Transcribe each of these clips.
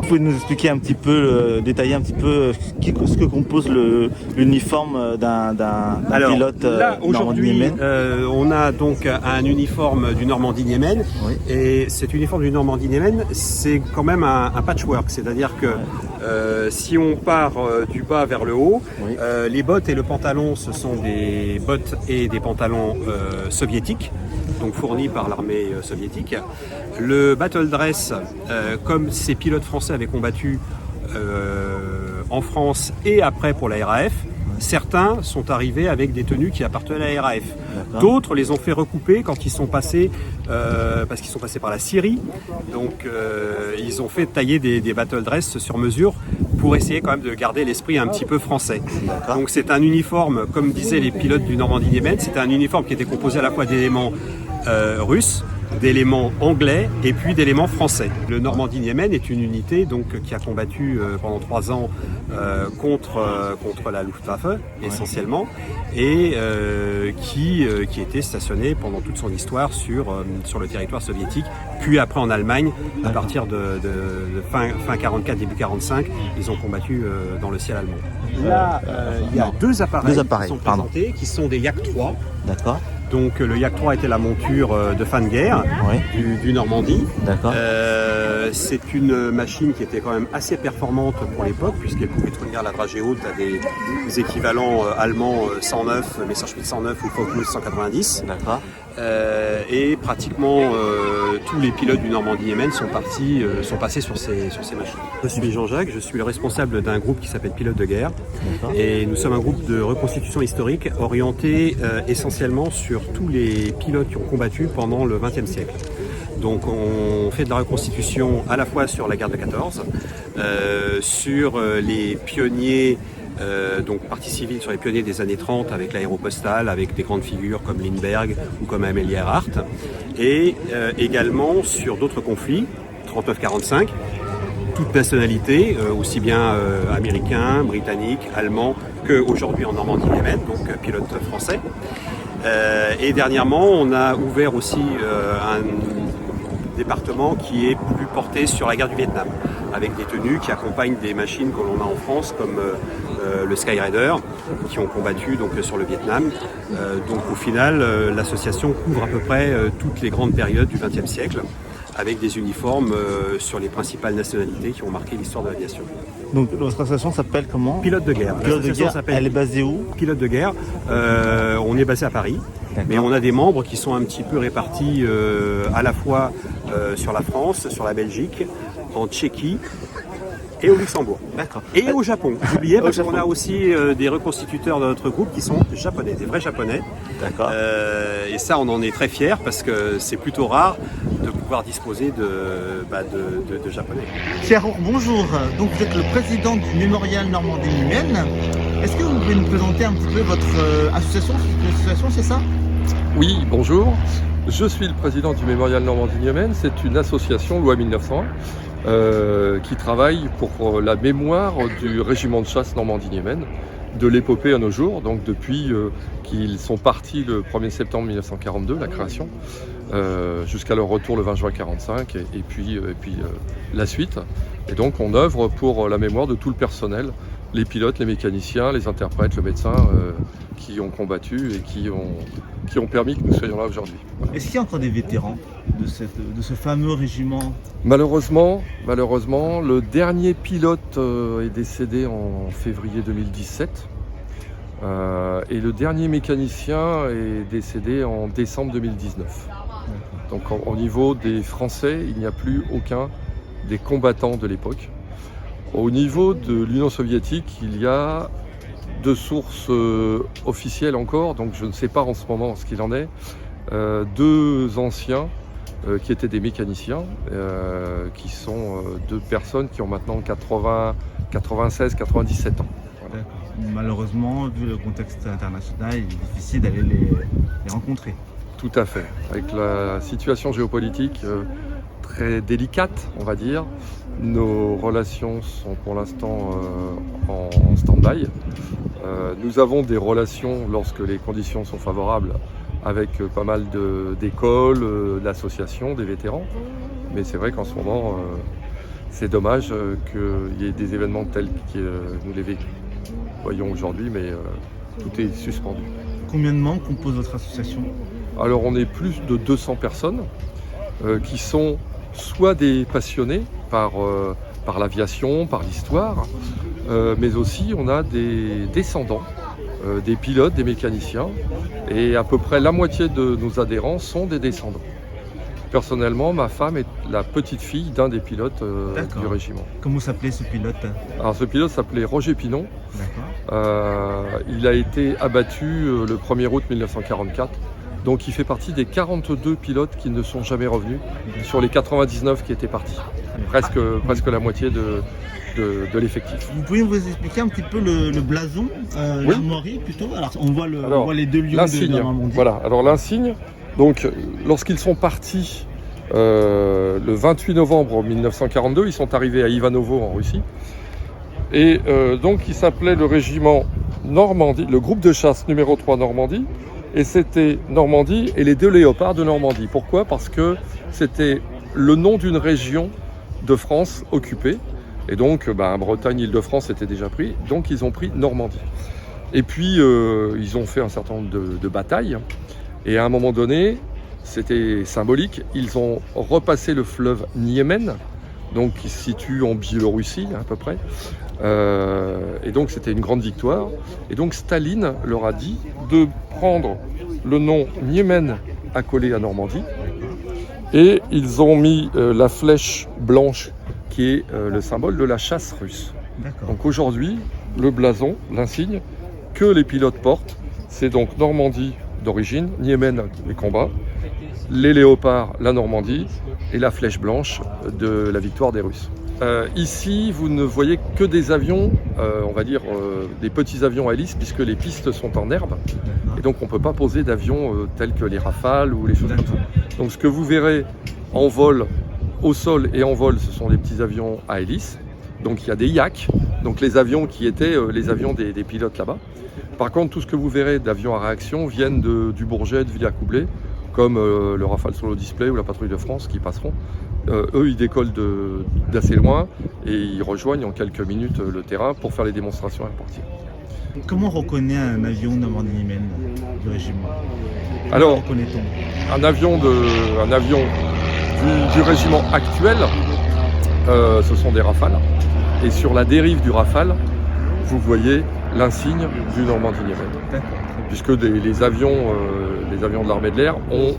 Vous pouvez nous expliquer un petit peu, détailler un petit peu ce que compose l'uniforme d'un pilote là, aujourd'hui, Normandie-Yémen? on a donc un uniforme du Normandie-Yémen. Oui. Et cet uniforme du Normandie-Yémen, c'est quand même un patchwork. C'est-à-dire que si on part du bas vers le haut, Oui. les bottes et le pantalon, ce sont des bottes et des pantalons soviétiques, donc fournis par l'armée soviétique. Le battle dress, comme ces pilotes français avaient combattu en France et après pour la RAF, certains sont arrivés avec des tenues qui appartenaient à la RAF. D'autres les ont fait recouper quand ils sont passés, parce qu'ils sont passés par la Syrie. Donc ils ont fait tailler des battle dress sur mesure pour essayer quand même de garder l'esprit un petit peu français. Donc c'est un uniforme, comme disaient les pilotes du Normandie-Yémen, c'était un uniforme qui était composé à la fois d'éléments russes, d'éléments anglais et puis d'éléments français. Le Normandie-Yémen est une unité donc, qui a combattu pendant 3 ans contre la Luftwaffe essentiellement et qui était stationnée pendant toute son histoire sur le territoire soviétique, puis après en Allemagne à partir de fin 44, début 45, ils ont combattu dans le ciel allemand. Là, il y a deux appareils qui sont présentés, qui sont des Yak 3. D'accord. Donc le Yak 3 était la monture de fin de guerre du Normandie. C'est une machine qui était quand même assez performante pour l'époque, puisqu'elle pouvait tenir la dragée haute à des équivalents allemands 109, Messerschmitt 109 ou Focke-Wulf 190. Et pratiquement tous les pilotes du Normandie-Yémen sont passés sur ces machines. Je suis Jean-Jacques, je suis le responsable d'un groupe qui s'appelle Pilotes de guerre. Et nous sommes un groupe de reconstitution historique orienté essentiellement sur tous les pilotes qui ont combattu pendant le XXe siècle. Donc on fait de la reconstitution à la fois sur la guerre de 14, sur les pionniers, donc partie civile sur les pionniers des années 30 avec l'aéropostale, avec des grandes figures comme Lindbergh ou comme Amelie Earhart, et également sur d'autres conflits, 39-45, toute nationalité, aussi bien américains, britanniques, allemands, qu'aujourd'hui en Normandie-Yémen, donc pilote français. Et dernièrement, on a ouvert aussi un département qui est plus porté sur la guerre du Vietnam, avec des tenues qui accompagnent des machines que l'on a en France, comme le Skyraider, qui ont combattu donc, sur le Vietnam. Donc au final, l'association couvre à peu près toutes les grandes périodes du XXe siècle, avec des uniformes sur les principales nationalités qui ont marqué l'histoire de l'aviation. Donc votre association s'appelle comment? Pilote de guerre. Pilote de guerre, elle est basée où? Pilote de guerre, on est basé à Paris. Mais on a des membres qui sont un petit peu répartis à la fois sur la France, sur la Belgique, en Tchéquie et au Luxembourg. Et au Japon. J'oubliais parce qu'on a aussi des reconstituteurs de notre groupe qui sont japonais, des vrais japonais. Et ça, on en est très fiers parce que c'est plutôt rare de pouvoir disposer de japonais. Pierre, bonjour. Donc vous êtes le président du Mémorial Normandie-Yémen. Est-ce que vous pouvez nous présenter un petit peu votre association? C'est une association, c'est ça? Oui, bonjour. Je suis le président du Mémorial Normandie-Yémen. C'est une association loi 1901 qui travaille pour la mémoire du régiment de chasse Normandie-Yémen, de l'épopée à nos jours, donc depuis qu'ils sont partis le 1er septembre 1942, la création, jusqu'à leur retour le 20 juin 1945, et puis la suite. Et donc on œuvre pour la mémoire de tout le personnel, les pilotes, les mécaniciens, les interprètes, le médecin, qui ont combattu et qui ont permis que nous soyons là aujourd'hui. Est-ce qu'il y a encore des vétérans de ce fameux régiment? Malheureusement, le dernier pilote est décédé en février 2017 et le dernier mécanicien est décédé en décembre 2019. Donc au niveau des Français, il n'y a plus aucun des combattants de l'époque. Au niveau de l'Union soviétique, il y a 2 sources officielles encore, donc je ne sais pas en ce moment ce qu'il en est. 2 anciens qui étaient des mécaniciens, qui sont 2 personnes qui ont maintenant 96, 97 ans. Voilà. Malheureusement, vu le contexte international, il est difficile d'aller les rencontrer. Tout à fait. Avec la situation géopolitique très délicate, on va dire, nos relations sont pour l'instant en stand-by. Nous avons des relations lorsque les conditions sont favorables avec pas mal d'écoles, d'associations, des vétérans. Mais c'est vrai qu'en ce moment, c'est dommage qu'il y ait des événements tels que nous les voyons aujourd'hui, mais tout est suspendu. Combien de membres compose votre association? Alors on est plus de 200 personnes qui sont soit des passionnés par l'aviation, par l'histoire, mais aussi on a des descendants, des pilotes, des mécaniciens, et à peu près la moitié de nos adhérents sont des descendants. Personnellement, ma femme est la petite fille d'un des pilotes du régiment. Comment s'appelait ce pilote? Alors ce pilote s'appelait Roger Pinon. Il a été abattu le 1er août 1944. Donc il fait partie des 42 pilotes qui ne sont jamais revenus sur les 99 qui étaient partis. Presque la moitié de l'effectif. Vous pouvez vous expliquer un petit peu le blason, l'armoirie plutôt? Alors on voit les deux lions de Normandie. Voilà, alors l'insigne, donc lorsqu'ils sont partis le 28 novembre 1942, ils sont arrivés à Ivanovo en Russie. Et donc il s'appelait le régiment Normandie, le groupe de chasse numéro 3 Normandie. Et c'était Normandie et les 2 léopards de Normandie. Pourquoi? Parce que c'était le nom d'une région de France occupée. Et donc, Bretagne, Île-de-France était déjà pris. Donc, ils ont pris Normandie. Et puis, ils ont fait un certain nombre de batailles. Et à un moment donné, c'était symbolique, ils ont repassé le fleuve Niemen, donc qui se situe en Biélorussie à peu près. Et donc c'était une grande victoire. Et donc Staline leur a dit de prendre le nom Niemen accolé à Normandie. Et ils ont mis la flèche blanche qui est le symbole de la chasse russe. Donc aujourd'hui, le blason, l'insigne que les pilotes portent, c'est donc Normandie d'origine, Niemen les combats, les léopards la Normandie et la flèche blanche de la victoire des Russes. Ici, vous ne voyez que des avions, on va dire des petits avions à hélice, puisque les pistes sont en herbe. Et donc, on ne peut pas poser d'avions tels que les Rafales ou les choses comme ça. Donc, ce que vous verrez en vol, au sol et en vol, ce sont des petits avions à hélice. Donc, il y a des Yak, donc les avions qui étaient les avions des pilotes là-bas. Par contre, tout ce que vous verrez d'avions à réaction viennent du Bourget, de Villacoublay, comme le Rafale Solo Display ou la Patrouille de France qui passeront. Eux, ils décollent d'assez loin et ils rejoignent en quelques minutes le terrain pour faire les démonstrations et repartir. Comment on reconnaît un avion Normandie-Niemen du régiment? Alors, un avion du régiment actuel, ce sont des Rafales. Et sur la dérive du Rafale, vous voyez l'insigne du Normandie-Niemen. Puisque les avions de l'armée de l'air ont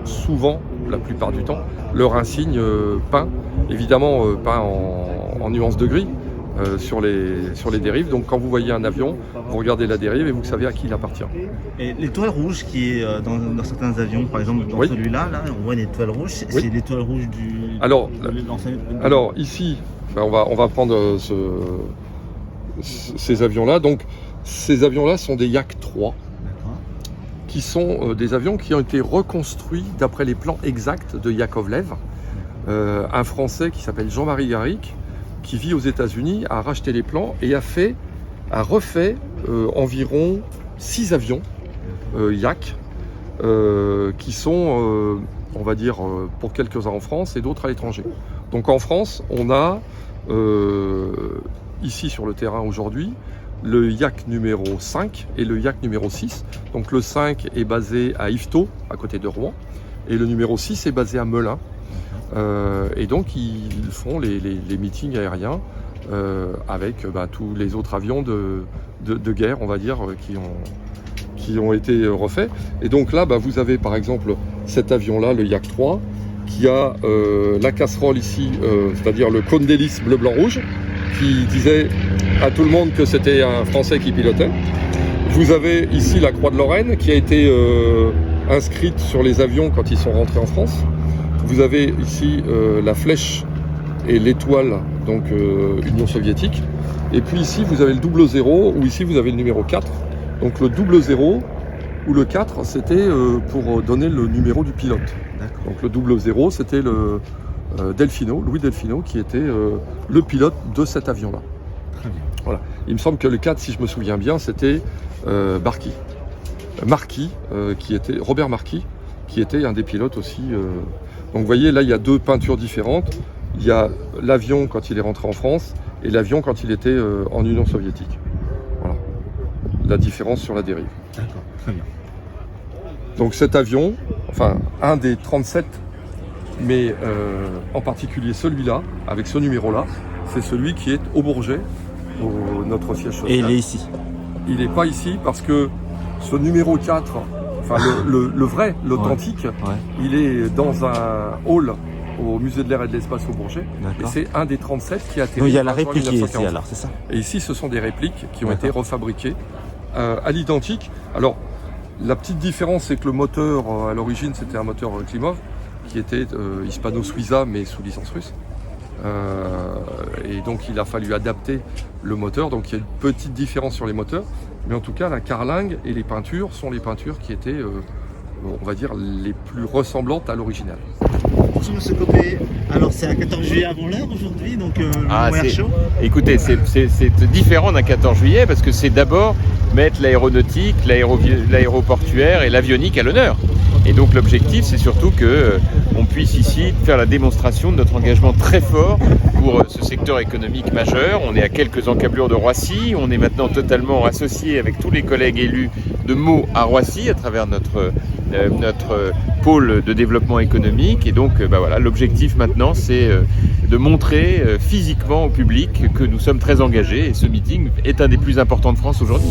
souvent, la plupart du temps, leur insigne peint, évidemment peint en nuances de gris sur les dérives. Donc quand vous voyez un avion, vous regardez la dérive et vous savez à qui il appartient. Et l'étoile rouge qui est dans certains avions, par exemple dans celui-là, on voit une étoile rouge, c'est l'étoile rouge du... Alors ici, on va prendre ces avions-là. Donc ces avions-là sont des Yak 3. Qui sont des avions qui ont été reconstruits d'après les plans exacts de Yakovlev, un Français qui s'appelle Jean-Marie Garrick, qui vit aux États-Unis, a racheté les plans et a refait environ 6 avions Yak, qui sont, on va dire, pour quelques-uns en France et d'autres à l'étranger. Donc en France, on a, ici sur le terrain aujourd'hui, le Yak numéro 5 et le Yak numéro 6. Donc le 5 est basé à Yvetot, à côté de Rouen, et le numéro 6 est basé à Melun. Et donc ils font les meetings aériens avec tous les autres avions de guerre, on va dire, qui ont été refaits. Et donc là, vous avez par exemple cet avion-là, le Yak 3, qui a la casserole ici, c'est-à-dire le cône d'hélice bleu-blanc-rouge, qui disait à tout le monde que c'était un Français qui pilotait. Vous avez ici la Croix de Lorraine qui a été inscrite sur les avions quand ils sont rentrés en France. Vous avez ici la flèche et l'étoile, donc Union soviétique. Et puis ici vous avez le 00, ou ici vous avez le numéro 4. Donc le 00 ou le 4, c'était pour donner le numéro du pilote. Donc le 00, c'était le Louis Delfino, qui était le pilote de cet avion-là. Voilà. Il me semble que le 4, si je me souviens bien, c'était Robert Marquis, qui était un des pilotes aussi. Donc vous voyez, là, il y a 2 peintures différentes. Il y a l'avion quand il est rentré en France et l'avion quand il était en Union soviétique. Voilà. La différence sur la dérive. D'accord, très bien. Donc cet avion, enfin un des 37, mais en particulier celui-là, avec ce numéro-là, c'est celui qui est au Bourget, notre siège social. Et il est ici. Il n'est pas ici parce que ce numéro 4, enfin le vrai, l'authentique, il est dans un hall au musée de l'air et de l'espace au Bourget. Et c'est un des 37 qui a atterri. Donc il y a la réplique ici alors, c'est ça? Et ici, ce sont des répliques qui ont été refabriquées à l'identique. Alors, la petite différence, c'est que le moteur, à l'origine, c'était un moteur Klimov, qui était hispano-suiza, mais sous licence russe. Et donc, il a fallu adapter le moteur. Donc, il y a une petite différence sur les moteurs. Mais en tout cas, la carlingue et les peintures sont les peintures qui étaient, on va dire, les plus ressemblantes à l'original. Bonjour Monsieur Copé. Alors, c'est un 14 juillet avant l'heure aujourd'hui, donc le air show. Écoutez, c'est différent d'un 14 juillet parce que c'est d'abord mettre l'aéronautique, l'aéroportuaire et l'avionique à l'honneur. Et donc l'objectif, c'est surtout qu'on puisse ici faire la démonstration de notre engagement très fort pour ce secteur économique majeur. On est à quelques encablures de Roissy, on est maintenant totalement associé avec tous les collègues élus de Meaux à Roissy à travers notre pôle de développement économique. Et donc voilà, l'objectif maintenant, c'est de montrer physiquement au public que nous sommes très engagés et ce meeting est un des plus importants de France aujourd'hui.